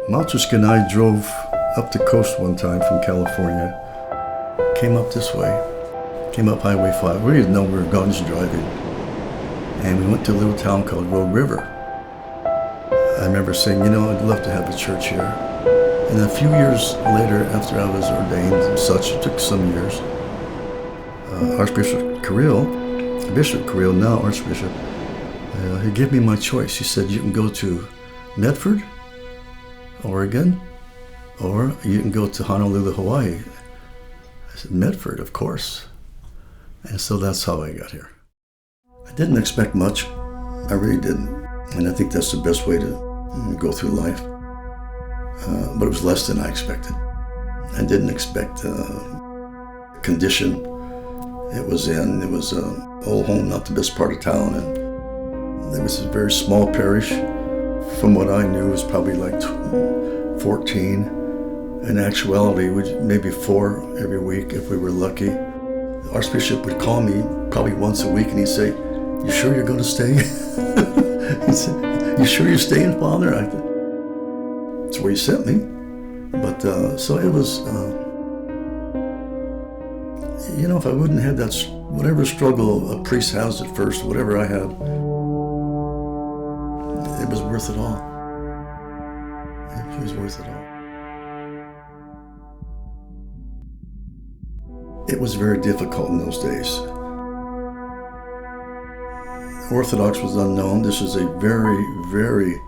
Maltuska and I drove up the coast one time from California, came up this way, came up Highway 5. We didn't know we were guns driving. And we went to a little town called Rogue River. I remember saying, I'd love to have a church here. And a few years later, after I was ordained and such, it took some years, Archbishop Carril, Bishop Carril, now Archbishop, he gave me my choice. He said, you can go to Medford, Oregon, or you can go to Honolulu, Hawaii. I said, Medford, of course. And so that's how I got here. I didn't expect much. I really didn't. And I think that's the best way to go through life. But it was less than I expected. I didn't expect the condition it was in. It was an old home, not the best part of town. And it was a very small parish. From what I knew, it was probably like 14. In actuality, maybe 4 every week if we were lucky. The Archbishop would call me probably once a week and he'd say, you sure you're going to stay? He said, you sure you're staying, Father? I said, that's where he sent me. But so it was, if I wouldn't have that, whatever struggle a priest has at first, whatever I had, it was worth it all. It was worth it all. It was very difficult in those days. Orthodox was unknown. This was a very, very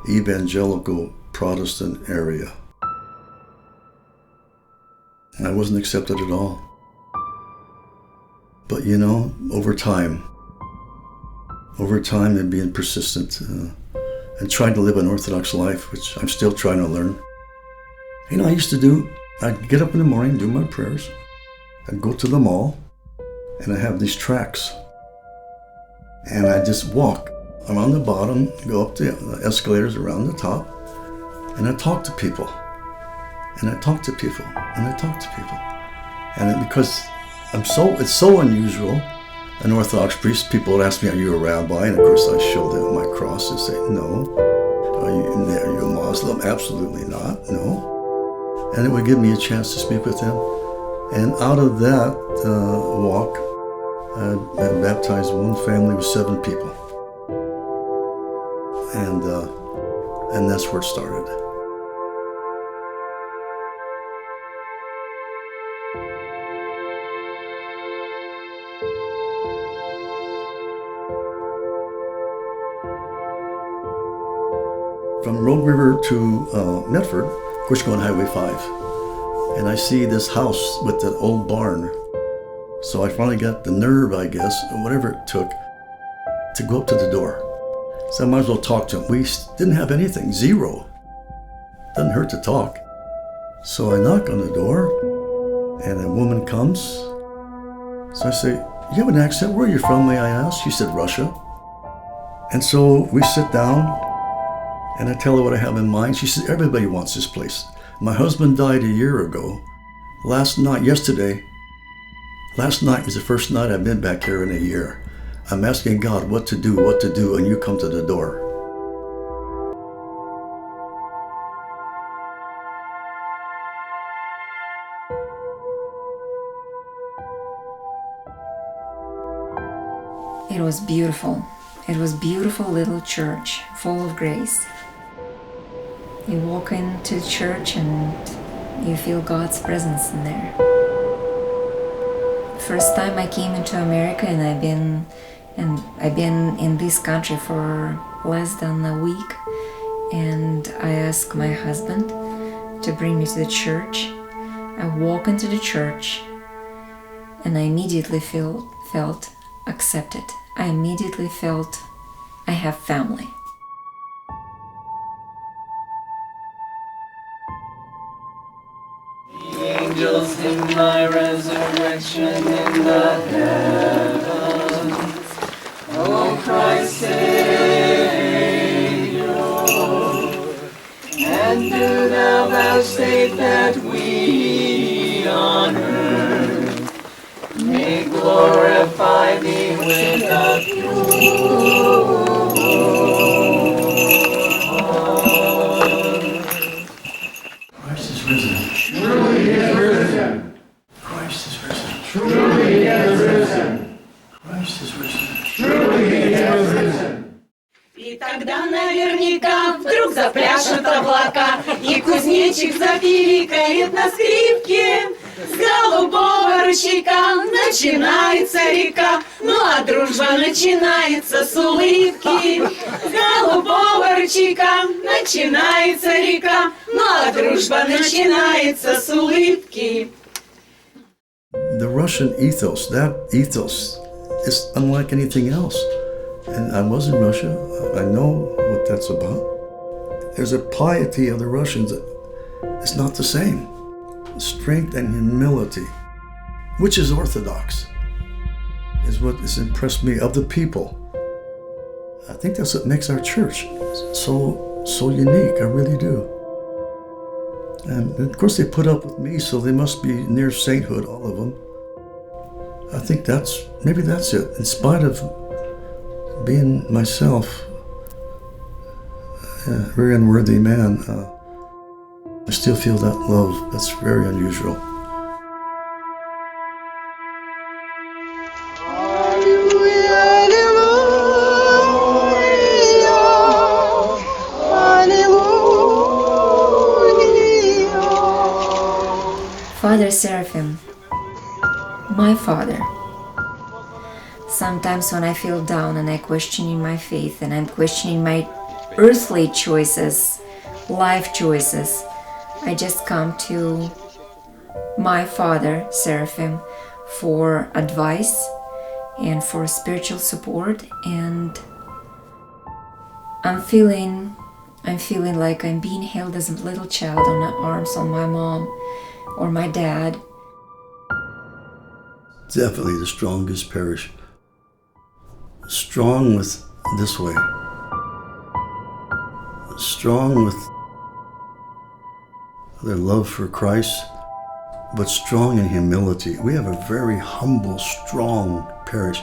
evangelical Protestant area. And I wasn't accepted at all. But over time and being persistent and trying to live an Orthodox life, which I'm still trying to learn. I used to do, I'd get up in the morning, do my prayers, I'd go to the mall, and I have these tracts. And I just walk around the bottom, go up the escalators around the top, and I talk to people. And I talk to people, and I talk to people. And because it's so unusual, an Orthodox priest, people would ask me, are you a rabbi? And of course I show them my cross and say, no. Are you a Muslim? Absolutely not, no. And it would give me a chance to speak with them. And out of that walk, I baptized one family with 7 people. And that's where it started. From Rogue River to Medford, of course, going Highway 5. And I see this house with that old barn. So I finally got the nerve, I guess, or whatever it took, to go up to the door. So I might as well talk to him. We didn't have anything, zero. Doesn't hurt to talk. So I knock on the door, and a woman comes. So I say, you have an accent? Where are you from, may I ask? She said, Russia. And so we sit down, and I tell her what I have in mind. She says, everybody wants this place. My husband died a year ago. Last night was the first night I've been back here in a year. I'm asking God what to do, and you come to the door. It was beautiful. It was a beautiful little church, full of grace. You walk into the church and you feel God's presence in there. First time I came into America, and I've been in this country for less than a week, and I asked my husband to bring me to the church. I walk into the church, and I immediately felt accepted. I immediately felt I have family. Angels in my resurrection in the heavens, O Christ Savior, and do thou vouchsafe that we on earth may glorify thee with a pure heart. Truly he is risen. Christ is risen. Truly he is risen. Christ is risen. Truly he is risen. И тогда наверняка вдруг запляшут облака, и кузнечик запиликает на скрипке. С голубого ручейка начинается река, ну а дружба начинается с улыбки. С голубого ручейка начинается река, ну а дружба начинается с улыбки. The Russian ethos, that ethos is unlike anything else. And I was in Russia. I know what that's about. There's a piety of the Russians that is not the same. Strength and humility, which is orthodox, is what has impressed me of the people. I think that's what makes our church so unique. I really do. And of course they put up with me, so they must be near sainthood, all of them. I think maybe that's it. In spite of being myself, a very unworthy man, I still feel that love. That's very unusual. Father Seraphim, my father. Sometimes when I feel down and I'm questioning my faith and I'm questioning my earthly choices, life choices, I just come to my father Seraphim for advice and for spiritual support, and I'm feeling like I'm being held as a little child on the arms of my mom or my dad. Definitely the strongest parish. Strong with this way. Strong with their love for Christ, but strong in humility. We have a very humble, strong parish.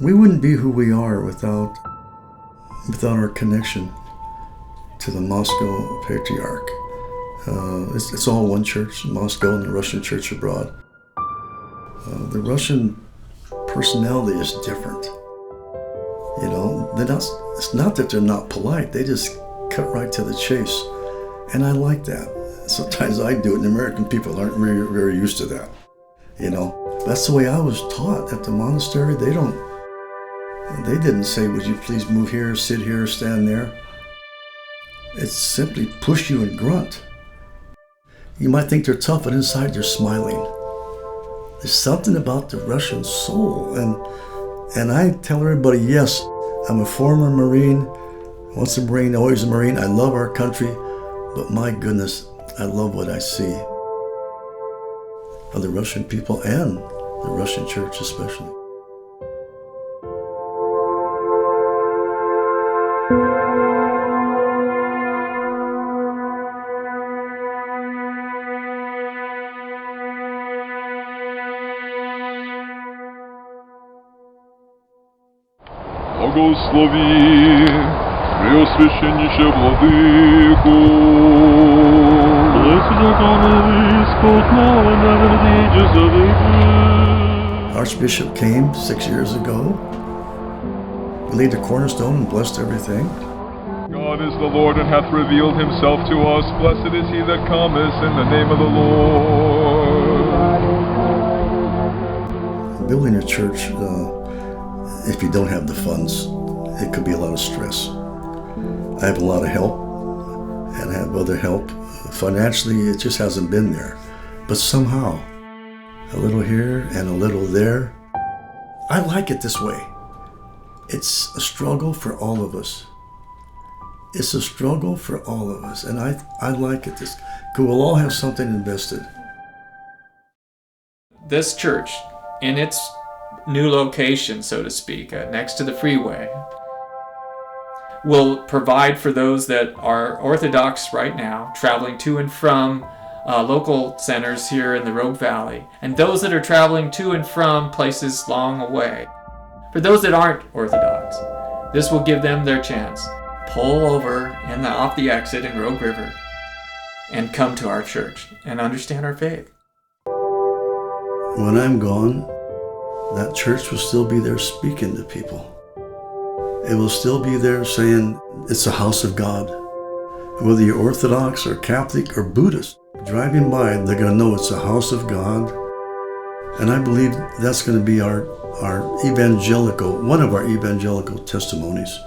We wouldn't be who we are without our connection to the Moscow Patriarch. It's all one church, Moscow and the Russian church abroad. The Russian personality is different. You know, it's not that they're not polite, they just cut right to the chase. And I like that. Sometimes I do it, and American people aren't very, very used to that. You know, that's the way I was taught at the monastery. They didn't say, would you please move here, sit here, stand there. It's simply push you and grunt. You might think they're tough, but inside they're smiling. There's something about the Russian soul. And I tell everybody, yes, I'm a former Marine, once a Marine, always a Marine. I love our country, but my goodness, I love what I see of the Russian people and the Russian church especially. Благослови, Преосвященнейше Владыку. Archbishop came 6 years ago. He laid the cornerstone and blessed everything. God is the Lord and hath revealed himself to us. Blessed is he that cometh in the name of the Lord. Building a church, if you don't have the funds, it could be a lot of stress. I have a lot of help and I have other help. Financially, it just hasn't been there. But somehow, a little here and a little there. I like it this way. It's a struggle for all of us. It's a struggle for all of us. And I like it this, because we'll all have something invested. This church, in its new location, so to speak, next to the freeway, will provide for those that are Orthodox right now, traveling to and from local centers here in the Rogue Valley, and those that are traveling to and from places long away. For those that aren't Orthodox, this will give them their chance. Pull over off the exit in Rogue River and come to our church and understand our faith. When I'm gone, that church will still be there speaking to people. It will still be there saying it's a house of God. Whether you're Orthodox or Catholic or Buddhist, driving by, they're going to know it's a house of God. And I believe that's going to be one of our evangelical testimonies.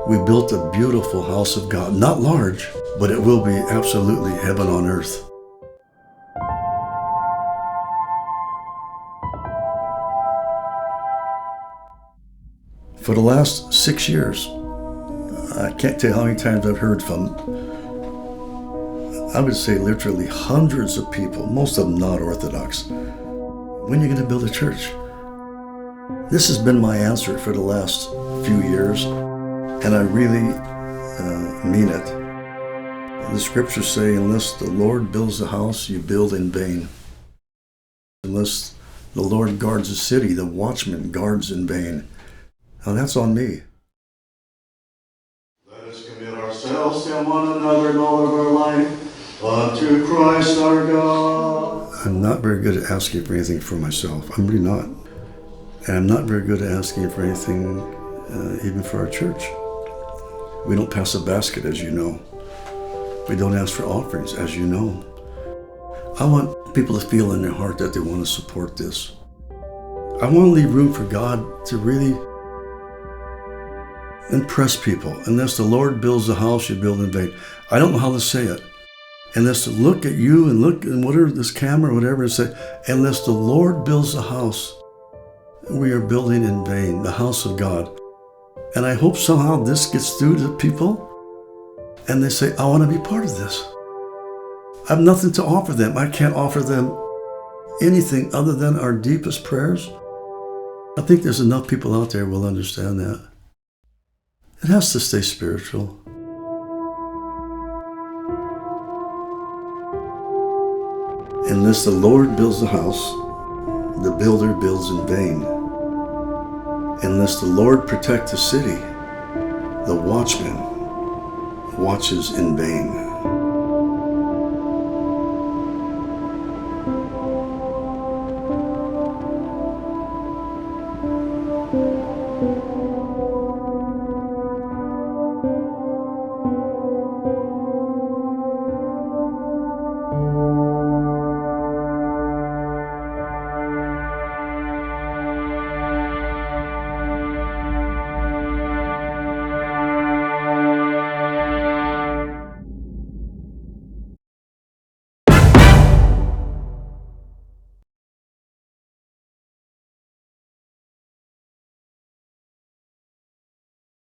We built a beautiful house of God, not large, but it will be absolutely heaven on earth. For the last 6 years, I can't tell you how many times I've heard from, I would say literally hundreds of people, most of them not Orthodox. When are you going to build a church? This has been my answer for the last few years, and I really mean it. The scriptures say, unless the Lord builds a house, you build in vain. Unless the Lord guards a city, the watchman guards in vain. Now that's on me. Let us commit ourselves and one another in all of our life unto Christ our God. I'm not very good at asking for anything for myself. I'm really not. And I'm not very good at asking for anything even for our church. We don't pass a basket, as you know. We don't ask for offerings, as you know. I want people to feel in their heart that they want to support this. I want to leave room for God to really impress people. Unless the Lord builds a house, you build in vain. I don't know how to say it. Unless to look at you and look in whatever this camera or whatever and say, unless the Lord builds a house, we are building in vain, the house of God. And I hope somehow this gets through to people and they say, I want to be part of this. I have nothing to offer them. I can't offer them anything other than our deepest prayers. I think there's enough people out there who will understand that. It has to stay spiritual. Unless the Lord builds the house, the builder builds in vain. Unless the Lord protects the city, the watchman watches in vain.